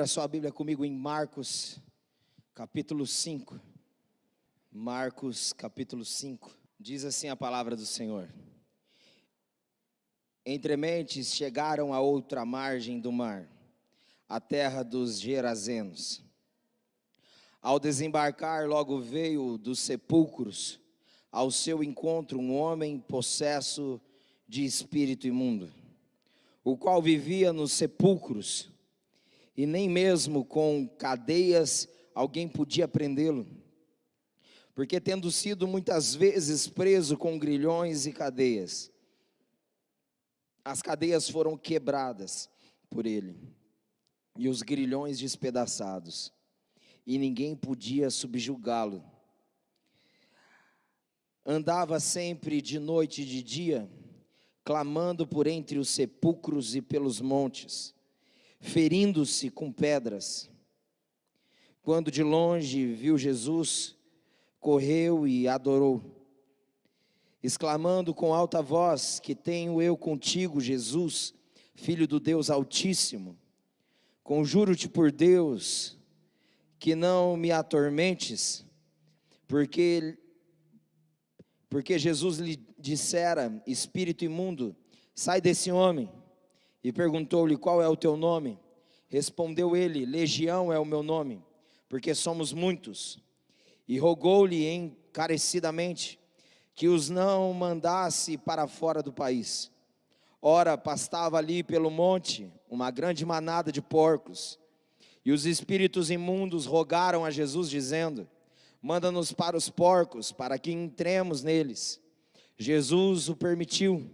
sua Bíblia comigo em Marcos, capítulo 5. Marcos, capítulo 5. Diz assim a palavra do Senhor. Entre mentes chegaram a outra margem do mar, a terra dos Gerazenos. Ao desembarcar, logo veio dos sepulcros ao seu encontro um homem possesso de espírito imundo, o qual vivia nos sepulcros, e nem mesmo com cadeias alguém podia prendê-lo, porque tendo sido muitas vezes preso com grilhões e cadeias, as cadeias foram quebradas por ele, e os grilhões despedaçados, e ninguém podia subjugá-lo. Andava sempre de noite e de dia, clamando por entre os sepulcros e pelos montes, ferindo-se com pedras. Quando de longe viu Jesus, correu e adorou, exclamando com alta voz: que tenho eu contigo, Jesus, Filho do Deus Altíssimo? Conjuro-te por Deus, que não me atormentes, porque Jesus lhe dissera: espírito imundo, sai desse homem. E perguntou-lhe: qual é o teu nome? Respondeu ele: Legião é o meu nome, porque somos muitos. E rogou-lhe encarecidamente que os não mandasse para fora do país. Ora, pastava ali pelo monte uma grande manada de porcos, e os espíritos imundos rogaram a Jesus, dizendo: manda-nos para os porcos, para que entremos neles. Jesus o permitiu.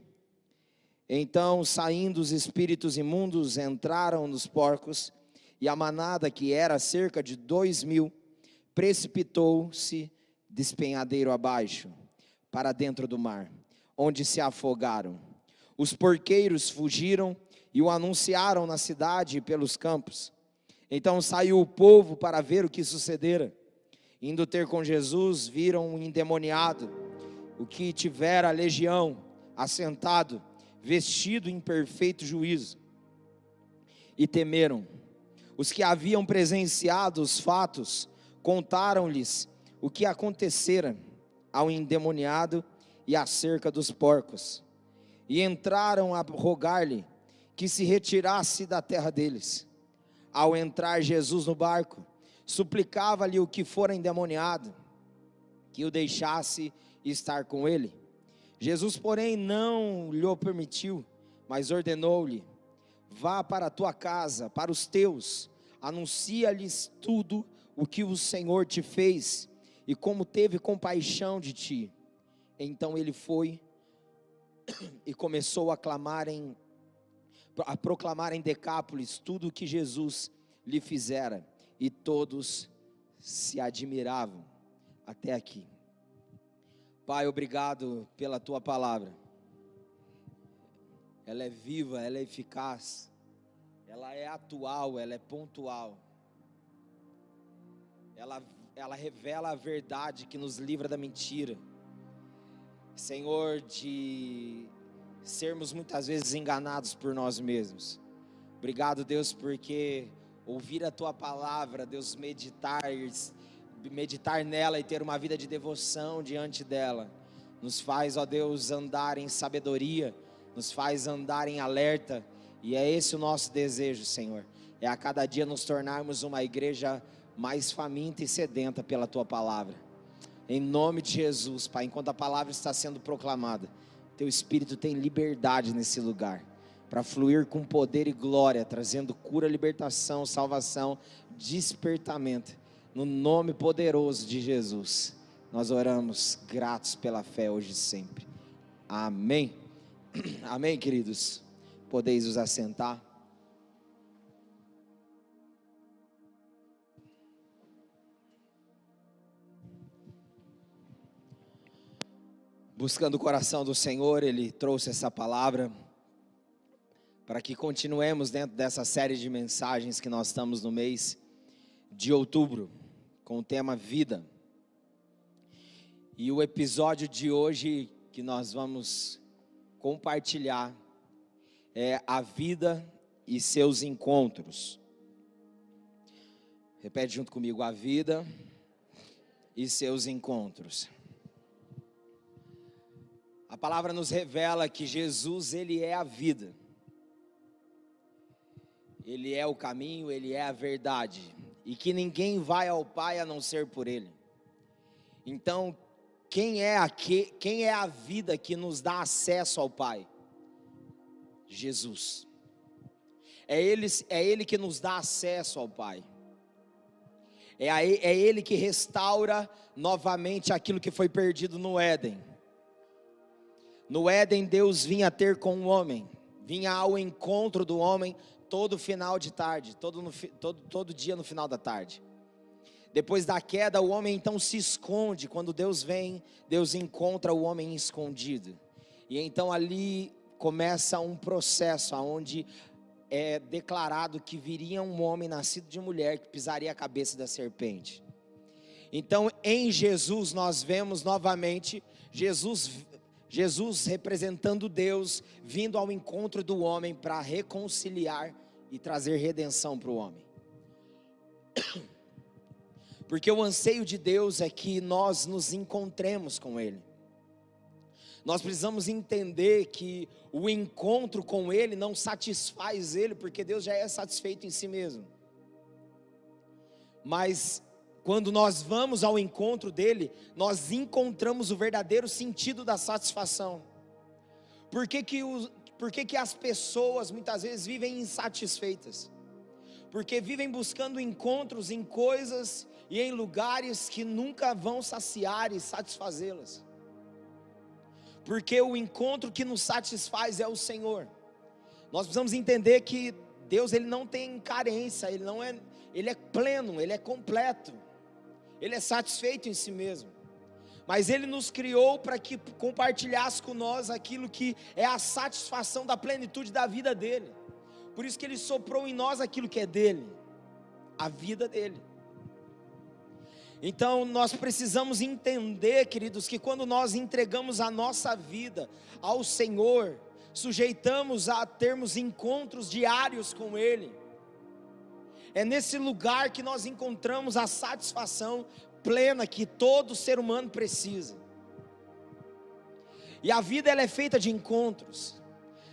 Então, saindo os espíritos imundos, entraram nos porcos, e a manada, que era cerca de 2.000, precipitou-se despenhadeiro abaixo, para dentro do mar, onde se afogaram. Os porqueiros fugiram e o anunciaram na cidade e pelos campos. Então saiu o povo para ver o que sucedera. Indo ter com Jesus, viram um endemoniado, o que tivera a legião, assentado, vestido em perfeito juízo, e temeram. Os que haviam presenciado os fatos contaram-lhes o que acontecera ao endemoniado e acerca dos porcos, e entraram a rogar-lhe que se retirasse da terra deles. Ao entrar Jesus no barco, suplicava-lhe o que fora endemoniado, que o deixasse estar com ele. Jesus, porém, não lhe permitiu, mas ordenou-lhe: vá para a tua casa, para os teus, anuncia-lhes tudo o que o Senhor te fez, e como teve compaixão de ti. Então ele foi e começou a proclamar em Decápolis tudo o que Jesus lhe fizera, e todos se admiravam. Até aqui. Pai, obrigado pela tua palavra. Ela é viva, ela é eficaz, ela é atual, ela é pontual. Ela revela a verdade que nos livra da mentira. Senhor, de sermos muitas vezes enganados por nós mesmos. Obrigado, Deus, porque ouvir a tua palavra, Deus, meditar nela e ter uma vida de devoção diante dela, nos faz, ó Deus, andar em sabedoria, nos faz andar em alerta, e é esse o nosso desejo, Senhor, é a cada dia nos tornarmos uma igreja mais faminta e sedenta pela tua palavra. Em nome de Jesus, Pai, enquanto a palavra está sendo proclamada, teu Espírito tem liberdade nesse lugar, para fluir com poder e glória, trazendo cura, libertação, salvação, despertamento. No nome poderoso de Jesus, nós oramos gratos pela fé hoje e sempre. Amém. Amém, queridos. Podeis os assentar. Buscando o coração do Senhor, Ele trouxe essa palavra para que continuemos dentro dessa série de mensagens que nós estamos no mês de outubro, com o tema vida. E o episódio de hoje que nós vamos compartilhar é a vida e seus encontros. Repete junto comigo: a vida e seus encontros. A palavra nos revela que Jesus, Ele é a vida. Ele é o caminho, Ele é a verdade. E que ninguém vai ao Pai a não ser por Ele. Então, quem é a vida que nos dá acesso ao Pai? Jesus. É Ele que nos dá acesso ao Pai. É Ele que restaura novamente aquilo que foi perdido no Éden. No Éden, Deus vinha ter com o homem, vinha ao encontro do homem todo final de tarde, todo dia no final da tarde. Depois da queda, o homem então se esconde. Quando Deus vem, Deus encontra o homem escondido. E então ali começa um processo onde é declarado que viria um homem nascido de mulher que pisaria a cabeça da serpente. Então em Jesus nós vemos novamente Jesus representando Deus, vindo ao encontro do homem para reconciliar e trazer redenção para o homem. Porque o anseio de Deus é que nós nos encontremos com Ele. Nós precisamos entender que o encontro com Ele não satisfaz Ele, porque Deus já é satisfeito em si mesmo. Mas quando nós vamos ao encontro dEle, nós encontramos o verdadeiro sentido da satisfação. Por que as pessoas muitas vezes vivem insatisfeitas? Porque vivem buscando encontros em coisas e em lugares que nunca vão saciar e satisfazê-las. Porque o encontro que nos satisfaz é o Senhor. Nós precisamos entender que Deus, Ele não tem carência, Ele é pleno, Ele é completo, Ele é satisfeito em si mesmo. Mas Ele nos criou para que compartilhasse com nós aquilo que é a satisfação da plenitude da vida dEle. Por isso que Ele soprou em nós aquilo que é dEle, a vida dEle. Então nós precisamos entender, queridos, que quando nós entregamos a nossa vida ao Senhor, sujeitamos a termos encontros diários com Ele. É nesse lugar que nós encontramos a satisfação plena que todo ser humano precisa. E a vida, ela é feita de encontros.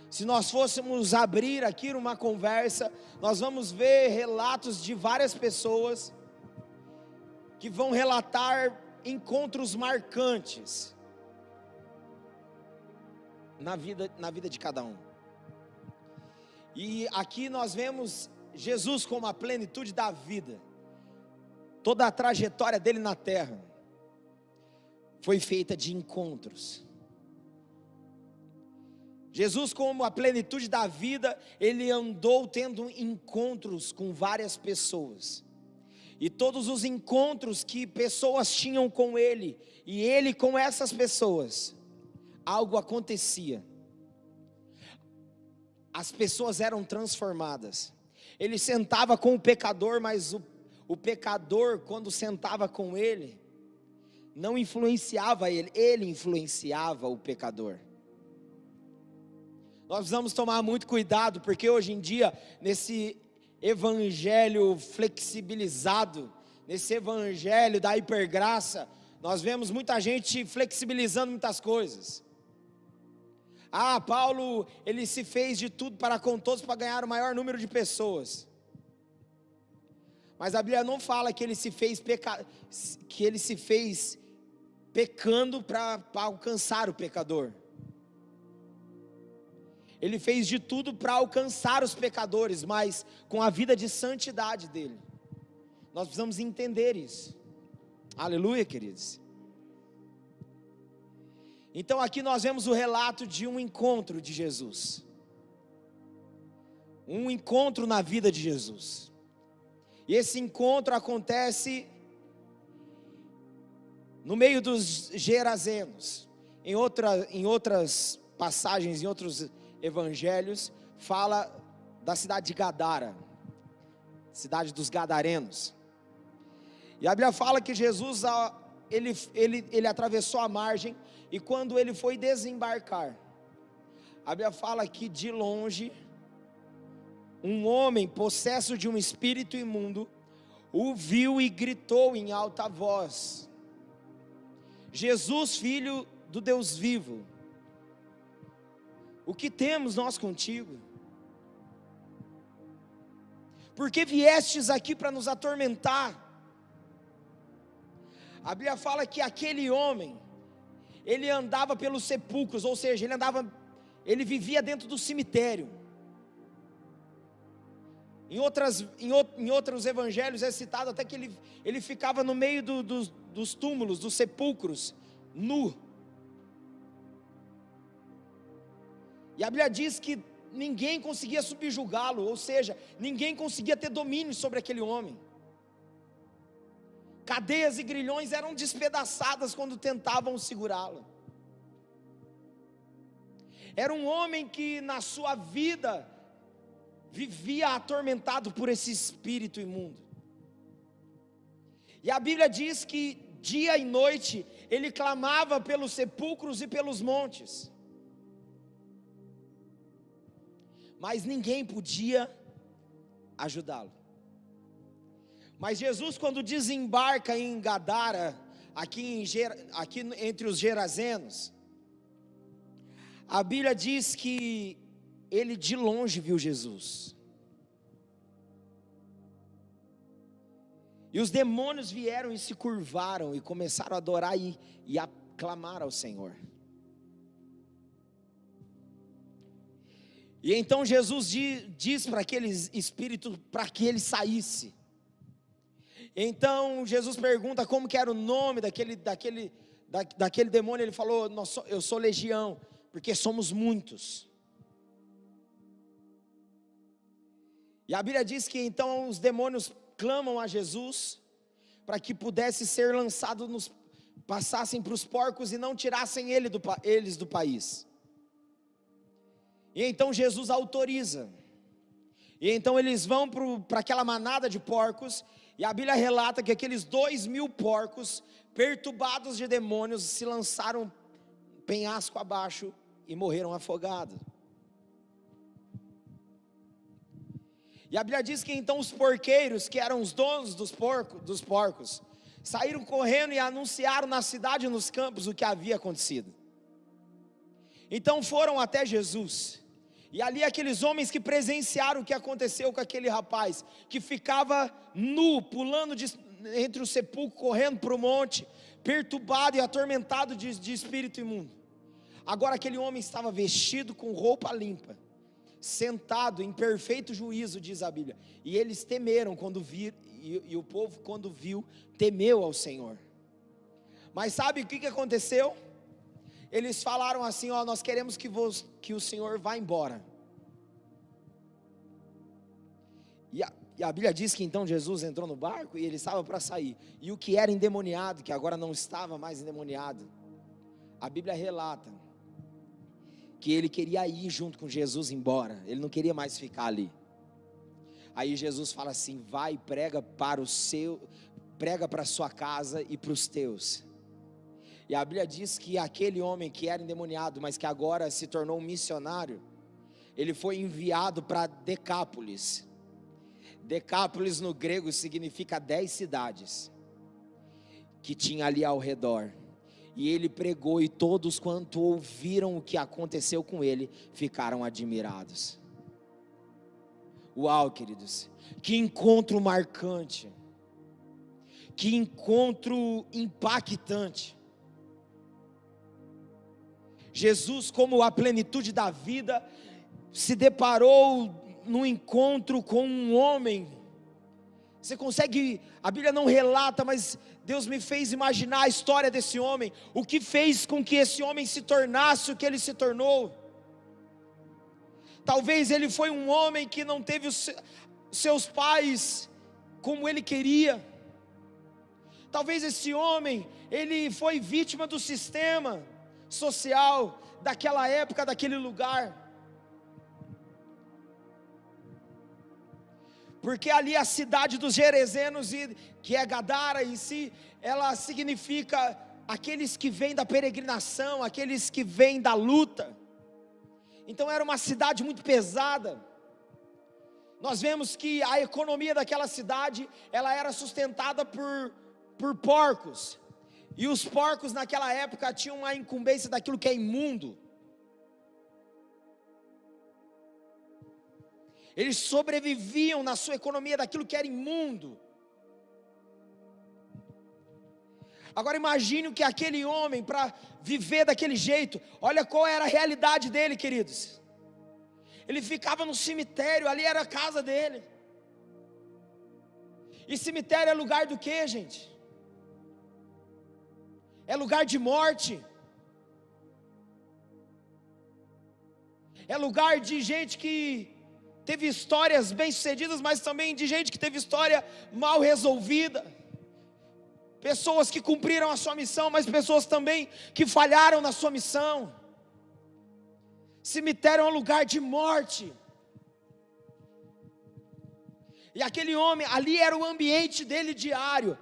Se nós fôssemos abrir aqui uma conversa, nós vamos ver relatos de várias pessoas que vão relatar encontros marcantes na vida de cada um. E aqui nós vemos Jesus como a plenitude da vida. Toda a trajetória dele na terra foi feita de encontros. Jesus, como a plenitude da vida, ele andou tendo encontros com várias pessoas. E todos os encontros que pessoas tinham com ele, e ele com essas pessoas, algo acontecia. As pessoas eram transformadas. Ele sentava com o pecador, mas o pecador, quando sentava com ele, não influenciava ele influenciava o pecador. Nós precisamos tomar muito cuidado, porque hoje em dia, nesse evangelho flexibilizado, nesse evangelho da hipergraça, nós vemos muita gente flexibilizando muitas coisas. Paulo, ele se fez de tudo para com todos, para ganhar o maior número de pessoas. Mas a Bíblia não fala que ele se fez pecando para alcançar o pecador. Ele fez de tudo para alcançar os pecadores, mas com a vida de santidade dele. Nós precisamos entender isso. Aleluia, queridos. Então aqui nós vemos o relato de um encontro de Jesus. Um encontro na vida de Jesus. E esse encontro acontece no meio dos Gerazenos. Em outras passagens, em outros evangelhos, fala da cidade de Gadara, cidade dos Gadarenos. E a Bíblia fala que Jesus, ele atravessou a margem, e quando ele foi desembarcar, a Bíblia fala que de longe, um homem possesso de um espírito imundo, o viu e gritou em alta voz: Jesus, filho do Deus vivo, o que temos nós contigo? Porque viestes aqui para nos atormentar? A Bíblia fala que aquele homem, ele andava pelos sepulcros, ou seja, ele vivia dentro do cemitério. Em outros evangelhos é citado até que ele ficava no meio dos túmulos, dos sepulcros, nu. E a Bíblia diz que ninguém conseguia subjugá-lo, ou seja, ninguém conseguia ter domínio sobre aquele homem. Cadeias e grilhões eram despedaçadas quando tentavam segurá-lo. Era um homem que na sua vida vivia atormentado por esse espírito imundo. E a Bíblia diz que dia e noite ele clamava pelos sepulcros e pelos montes, mas ninguém podia ajudá-lo. Mas Jesus, quando desembarca em Gadara, aqui entre os Gerazenos, a Bíblia diz que ele de longe viu Jesus. E os demônios vieram e se curvaram e começaram a adorar e a clamar ao Senhor. E então Jesus diz para aquele espírito para que ele saísse. Então Jesus pergunta como que era o nome daquele demônio. Ele falou: eu sou legião, porque somos muitos. E a Bíblia diz que então os demônios clamam a Jesus para que pudesse ser lançado, passassem para os porcos e não tirassem eles do país. E então Jesus autoriza. E então eles vão para aquela manada de porcos. E a Bíblia relata que aqueles 2.000 porcos, perturbados de demônios, se lançaram penhasco abaixo e morreram afogados. E a Bíblia diz que então os porqueiros, que eram os donos dos porcos, saíram correndo e anunciaram na cidade e nos campos o que havia acontecido. Então foram até Jesus. E ali aqueles homens que presenciaram o que aconteceu com aquele rapaz, que ficava nu, pulando entre o sepulcro, correndo para o monte, perturbado e atormentado de espírito imundo. Agora aquele homem estava vestido com roupa limpa, sentado em perfeito juízo, diz a Bíblia. E eles temeram quando viram, e o povo quando viu, temeu ao Senhor. Mas sabe o que aconteceu? Eles falaram assim: nós queremos que o Senhor vá embora. E a Bíblia diz que então Jesus entrou no barco e ele estava para sair. E o que era endemoniado, que agora não estava mais endemoniado, a Bíblia relata que ele queria ir junto com Jesus embora. Ele não queria mais ficar ali. Aí Jesus fala assim: vai, prega para a sua casa e para os teus. E a Bíblia diz que aquele homem que era endemoniado, mas que agora se tornou um missionário, ele foi enviado para Decápolis. Decápolis no grego significa 10 cidades que tinha ali ao redor. E ele pregou, e todos quanto ouviram o que aconteceu com ele, ficaram admirados. Uau, queridos, que encontro marcante, que encontro impactante. Jesus, como a plenitude da vida, se deparou no encontro com um homem. Você consegue, a Bíblia não relata, mas Deus me fez imaginar a história desse homem, o que fez com que esse homem se tornasse o que ele se tornou. Talvez ele foi um homem que não teve seus pais como ele queria. Talvez esse homem, ele foi vítima do sistema social daquela época, daquele lugar. Porque ali a cidade dos Gerazenos, que é Gadara em si, ela significa aqueles que vêm da peregrinação, aqueles que vêm da luta. Então era uma cidade muito pesada. nós vemos que a economia daquela cidade, ela era sustentada por porcos, e os porcos naquela época tinham uma incumbência daquilo que é imundo. Eles sobreviviam na sua economia daquilo que era imundo. Agora imagine que aquele homem, para viver daquele jeito, olha qual era a realidade dele, queridos. Ele ficava no cemitério, ali era a casa dele. E cemitério é lugar do quê, gente? É lugar de morte. É lugar de gente que teve histórias bem-sucedidas, mas também de gente que teve história mal resolvida. Pessoas que cumpriram a sua missão, mas pessoas também que falharam na sua missão. Cemitério é um lugar de morte. E aquele homem, ali era o ambiente dele diário.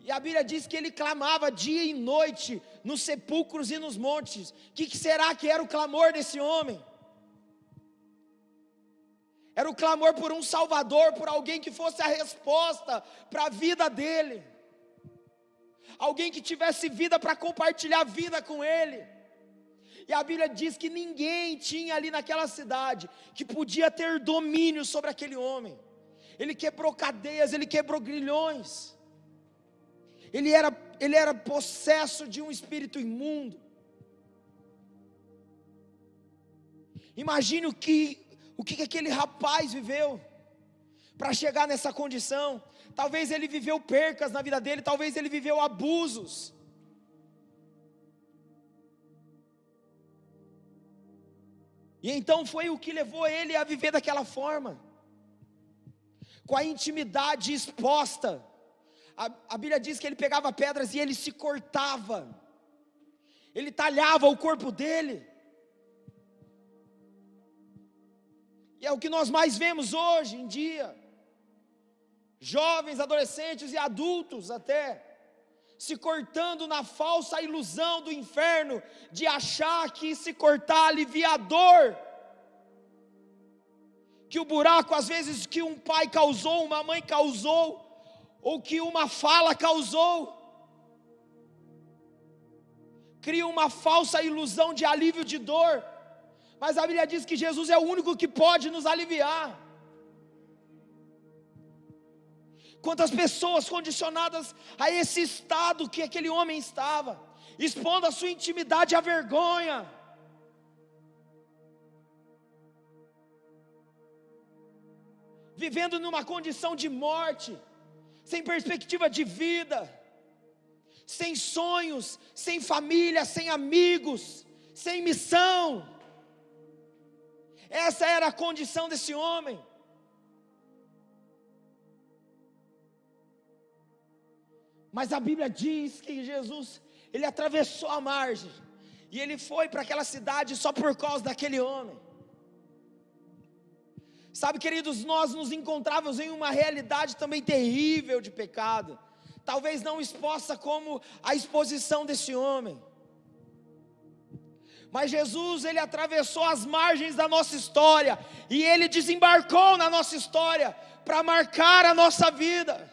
E a Bíblia diz que ele clamava dia e noite, nos sepulcros e nos montes. O que será que era o clamor desse homem? Era o clamor por um Salvador, por alguém que fosse a resposta para a vida dele. Alguém que tivesse vida para compartilhar vida com ele. E a Bíblia diz que ninguém tinha ali naquela cidade que podia ter domínio sobre aquele homem. Ele quebrou cadeias, ele quebrou grilhões. Ele era possesso de um espírito imundo. Imagine o que aquele rapaz viveu para chegar nessa condição. Talvez ele viveu percas na vida dele, talvez ele viveu abusos. E então foi o que levou ele a viver daquela forma, com a intimidade exposta. A Bíblia diz que ele pegava pedras e ele se cortava, ele talhava o corpo dele. E é o que nós mais vemos hoje em dia, jovens, adolescentes e adultos até, se cortando na falsa ilusão do inferno, de achar que se cortar alivia a dor, que o buraco às vezes que um pai causou, uma mãe causou, ou que uma fala causou, cria uma falsa ilusão de alívio de dor, mas a Bíblia diz que Jesus é o único que pode nos aliviar. Quantas pessoas condicionadas a esse estado que aquele homem estava, expondo a sua intimidade à vergonha, vivendo numa condição de morte, sem perspectiva de vida, sem sonhos, sem família, sem amigos, sem missão. Essa era a condição desse homem. Mas a Bíblia diz que Jesus, ele atravessou a margem, e ele foi para aquela cidade só por causa daquele homem. Sabe, queridos, nós nos encontrávamos em uma realidade também terrível de pecado, talvez não exposta como a exposição desse homem, mas Jesus, ele atravessou as margens da nossa história, e ele desembarcou na nossa história, para marcar a nossa vida,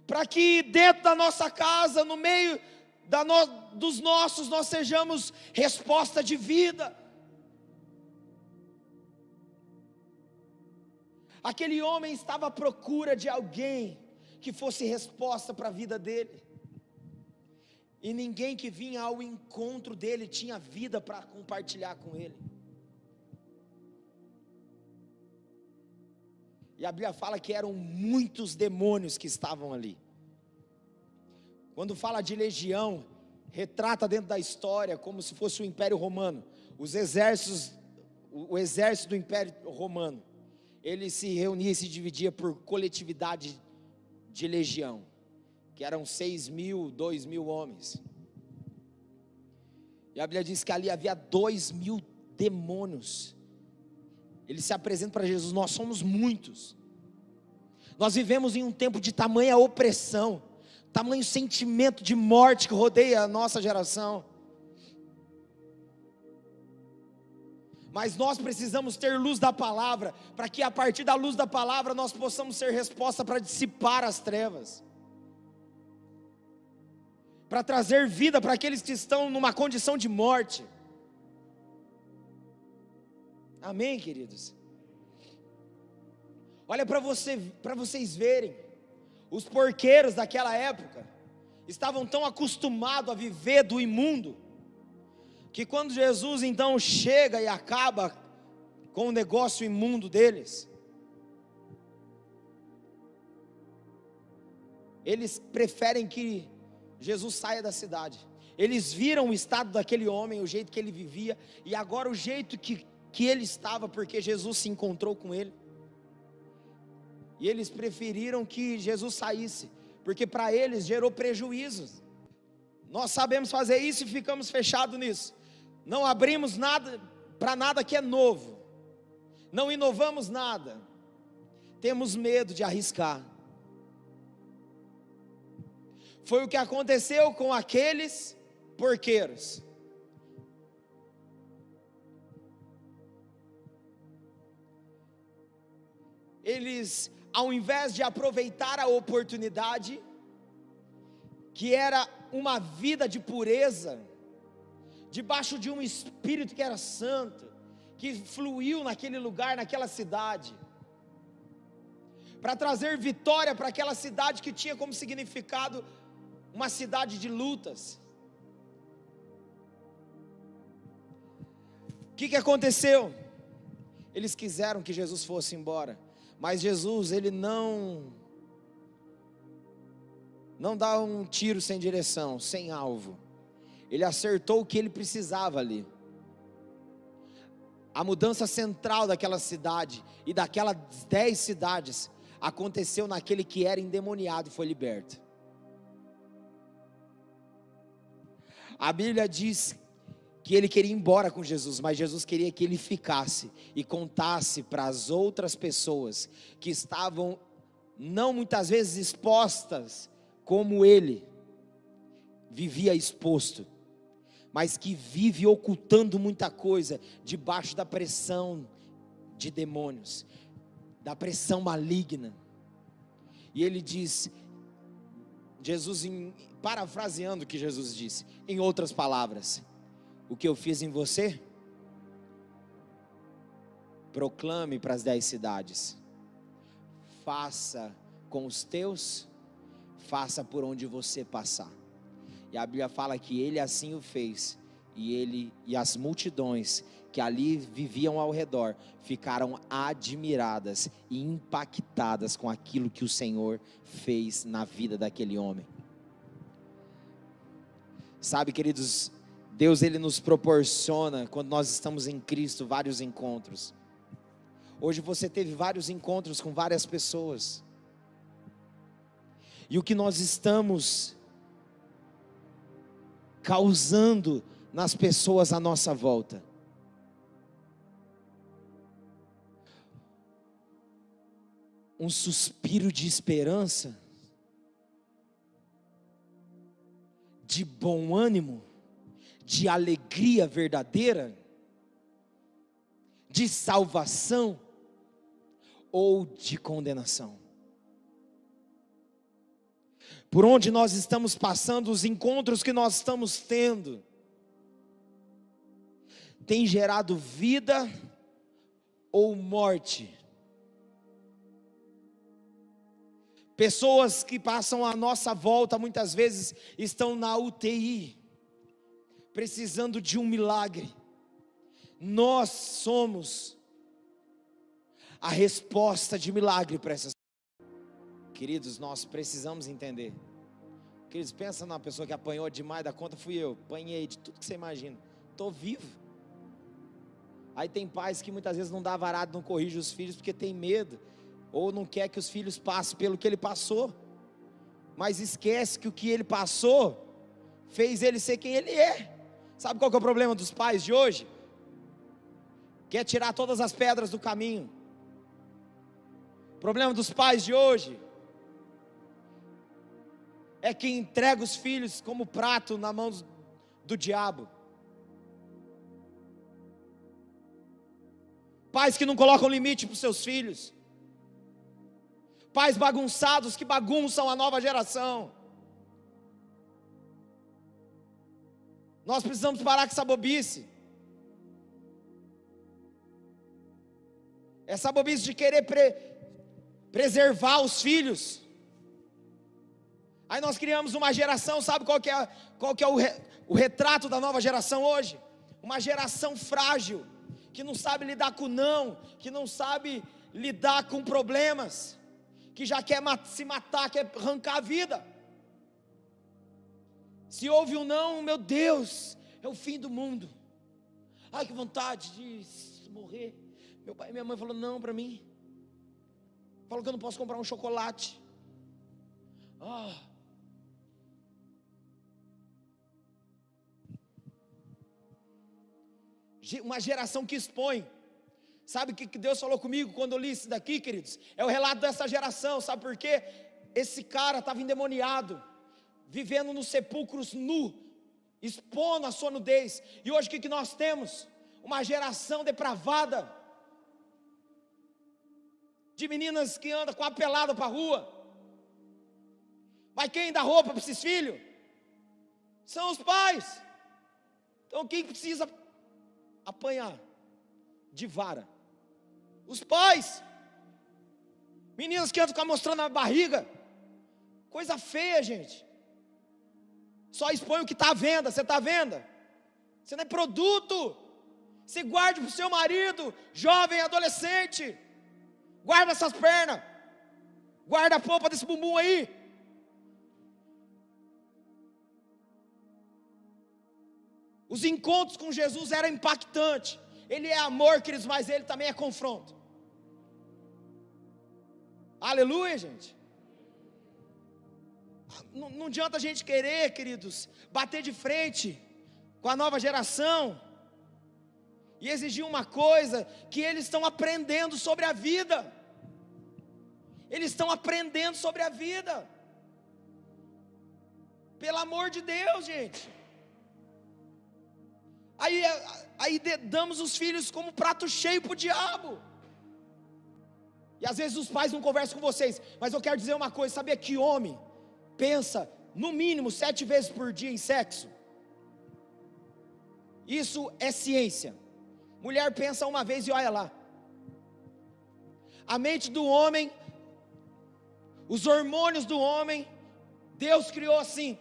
para que dentro da nossa casa, no meio dos nossos, nós sejamos resposta de vida. Aquele homem estava à procura de alguém que fosse resposta para a vida dele, e ninguém que vinha ao encontro dele tinha vida para compartilhar com ele. E a Bíblia fala que eram muitos demônios que estavam ali. Quando fala de legião, retrata dentro da história como se fosse o Império Romano. Os exércitos, o exército do Império Romano, ele se reunia e se dividia por coletividade de legião, que eram 6.000, 2.000 homens. E a Bíblia diz que ali havia 2.000 demônios. Eles se apresentam para Jesus: nós somos muitos, nós vivemos em um tempo de tamanha opressão, tamanho sentimento de morte que rodeia a nossa geração, mas nós precisamos ter luz da palavra, para que a partir da luz da palavra nós possamos ser resposta para dissipar as trevas, para trazer vida para aqueles que estão numa condição de morte. Amém, queridos? Olha para vocês verem, os porqueiros daquela época estavam tão acostumados a viver do imundo, que quando Jesus então chega e acaba com o negócio imundo deles, eles preferem que Jesus saia da cidade. Eles viram o estado daquele homem, o jeito que ele vivia, e agora o jeito que ele estava, porque Jesus se encontrou com ele, e eles preferiram que Jesus saísse, porque para eles gerou prejuízos. Nós sabemos fazer isso e ficamos fechados nisso, não abrimos nada para nada que é novo, não inovamos nada, temos medo de arriscar. Foi o que aconteceu com aqueles porqueiros. Eles, ao invés de aproveitar a oportunidade, que era uma vida de pureza, debaixo de um espírito que era santo, que fluiu naquele lugar, naquela cidade, para trazer vitória para aquela cidade que tinha como significado uma cidade de lutas. O que aconteceu? Eles quiseram que Jesus fosse embora, mas Jesus, ele não dá um tiro sem direção, sem alvo. Ele acertou o que ele precisava ali. A mudança central daquela cidade e daquelas 10 cidades aconteceu naquele que era endemoniado e foi liberto. A Bíblia diz que ele queria ir embora com Jesus, mas Jesus queria que ele ficasse e contasse para as outras pessoas que estavam não muitas vezes expostas como ele vivia exposto, mas que vive ocultando muita coisa debaixo da pressão de demônios, da pressão maligna. E ele diz, Jesus, parafraseando o que Jesus disse, em outras palavras: o que eu fiz em você, proclame para as 10 cidades, faça com os teus, faça por onde você passar. E a Bíblia fala que ele assim o fez, e as multidões que ali viviam ao redor ficaram admiradas e impactadas com aquilo que o Senhor fez na vida daquele homem. Sabe, queridos, Deus, ele nos proporciona, quando nós estamos em Cristo, vários encontros. Hoje você teve vários encontros com várias pessoas, e o que nós estamos causando nas pessoas à nossa volta? Um suspiro de esperança, de bom ânimo, de alegria verdadeira, de salvação, ou de condenação? Por onde nós estamos passando, os encontros que nós estamos tendo, tem gerado vida ou morte? Pessoas que passam à nossa volta, muitas vezes estão na UTI, precisando de um milagre. Nós somos a resposta de milagre para essas pessoas. Queridos, nós precisamos entender. Queridos, pensa numa pessoa que apanhou demais da conta. Fui eu, apanhei de tudo que você imagina, estou vivo. Aí tem pais que muitas vezes não dá varado, não corrige os filhos porque tem medo, ou não quer que os filhos passem pelo que ele passou, mas esquece que o que ele passou fez ele ser quem ele é. Sabe qual que é o problema dos pais de hoje? Quer tirar todas as pedras do caminho. O problema dos pais de hoje é que entrega os filhos como prato na mão do diabo. Pais que não colocam limite para os seus filhos. Pais bagunçados que bagunçam a nova geração. Nós precisamos parar com essa bobice. Essa bobice de querer preservar os filhos. Aí nós criamos uma geração, sabe qual que é o retrato da nova geração hoje? Uma geração frágil, que não sabe lidar com não, que não sabe lidar com problemas, que já quer se matar, quer arrancar a vida. Se houve um não, meu Deus, é o fim do mundo. Ai, que vontade de morrer. Meu pai e minha mãe falaram não para mim. Falou que eu não posso comprar um chocolate. Uma geração que expõe. Sabe o que Deus falou comigo quando eu li isso daqui, queridos? É o relato dessa geração. Sabe por quê? Esse cara estava endemoniado, vivendo nos sepulcros nu, expondo a sua nudez. E hoje o que nós temos? Uma geração depravada, de meninas que andam com a pelada para a rua. Mas quem dá roupa para esses filhos? São os pais. Então quem precisa apanhar de vara? Os pais. Meninas que andam mostrando a barriga. Coisa feia, gente. Só expõe o que está à venda. Você está à venda? Você não é produto. Você guarde para o seu marido, jovem, adolescente. Guarda essas pernas. Guarda a polpa desse bumbum aí. Os encontros com Jesus eram impactantes. Ele é amor, queridos, mas ele também é confronto. Aleluia, gente. Não adianta a gente querer, queridos, bater de frente com a nova geração e exigir uma coisa que eles estão aprendendo sobre a vida. Eles estão aprendendo sobre a vida. Pelo amor de Deus, gente. Aí damos os filhos como prato cheio para o diabo. E às vezes os pais não conversam com vocês, mas eu quero dizer uma coisa: sabia que homem pensa no mínimo 7 vezes por dia em sexo? Isso é ciência. Mulher pensa uma vez e olha lá. A mente do homem, os hormônios do homem, Deus criou assim.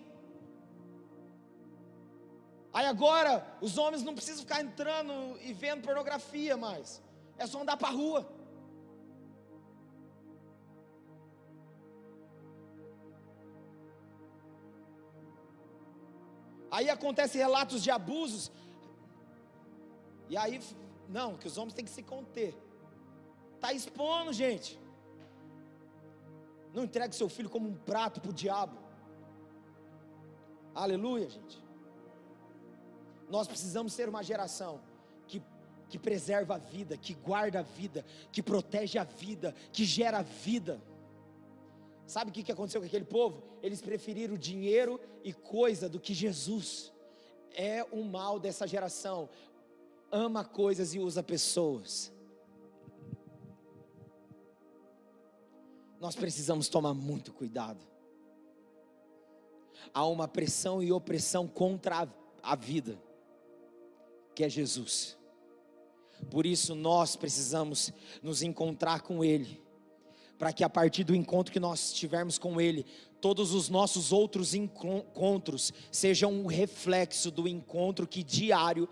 Aí agora, os homens não precisam ficar entrando e vendo pornografia mais. É só andar para a rua. Aí acontecem relatos de abusos. E aí, não, que os homens têm que se conter. Está expondo, gente. Não entregue seu filho como um prato para o diabo. Aleluia, gente. Nós precisamos ser uma geração que preserva a vida, que guarda a vida, que protege a vida, que gera vida. Sabe o que aconteceu com aquele povo? Eles preferiram dinheiro e coisa do que Jesus. É o mal dessa geração. Ama coisas e usa pessoas. Nós precisamos tomar muito cuidado. Há uma pressão e opressão contra a vida, que é Jesus. Por isso nós precisamos nos encontrar com Ele, para que a partir do encontro que nós tivermos com Ele, todos os nossos outros encontros sejam um reflexo do encontro que diário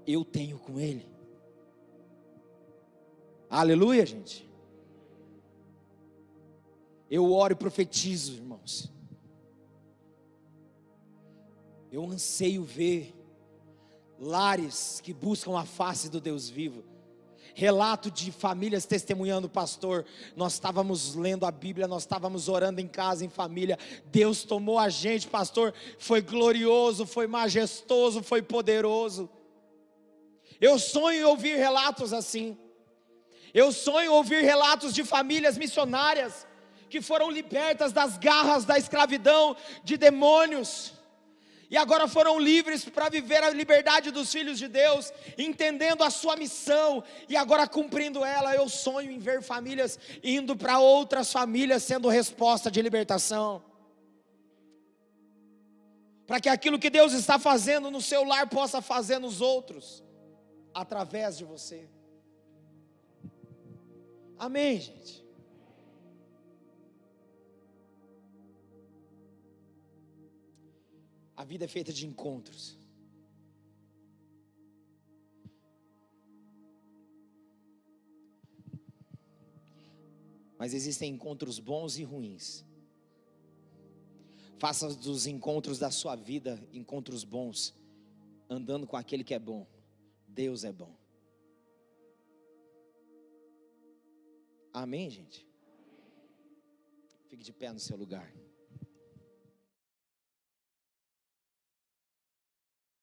eu tenho com Ele. Aleluia, gente. Eu oro e profetizo, irmãos. Eu anseio ver lares que buscam a face do Deus vivo. Relato de famílias testemunhando: pastor, nós estávamos lendo a Bíblia, nós estávamos orando em casa, em família, Deus tomou a gente, pastor, foi glorioso, foi majestoso, foi poderoso. Eu sonho em ouvir relatos assim. Eu sonho em ouvir relatos de famílias missionárias que foram libertas das garras da escravidão, de demônios, e agora foram livres para viver a liberdade dos filhos de Deus, entendendo a sua missão, e agora cumprindo ela. Eu sonho em ver famílias indo para outras famílias, sendo resposta de libertação, para que aquilo que Deus está fazendo no seu lar, possa fazer nos outros, através de você. Amém, gente? A vida é feita de encontros. Mas existem encontros bons e ruins. Faça dos encontros da sua vida encontros bons, andando com aquele que é bom. Deus é bom. Amém, gente? Fique de pé no seu lugar.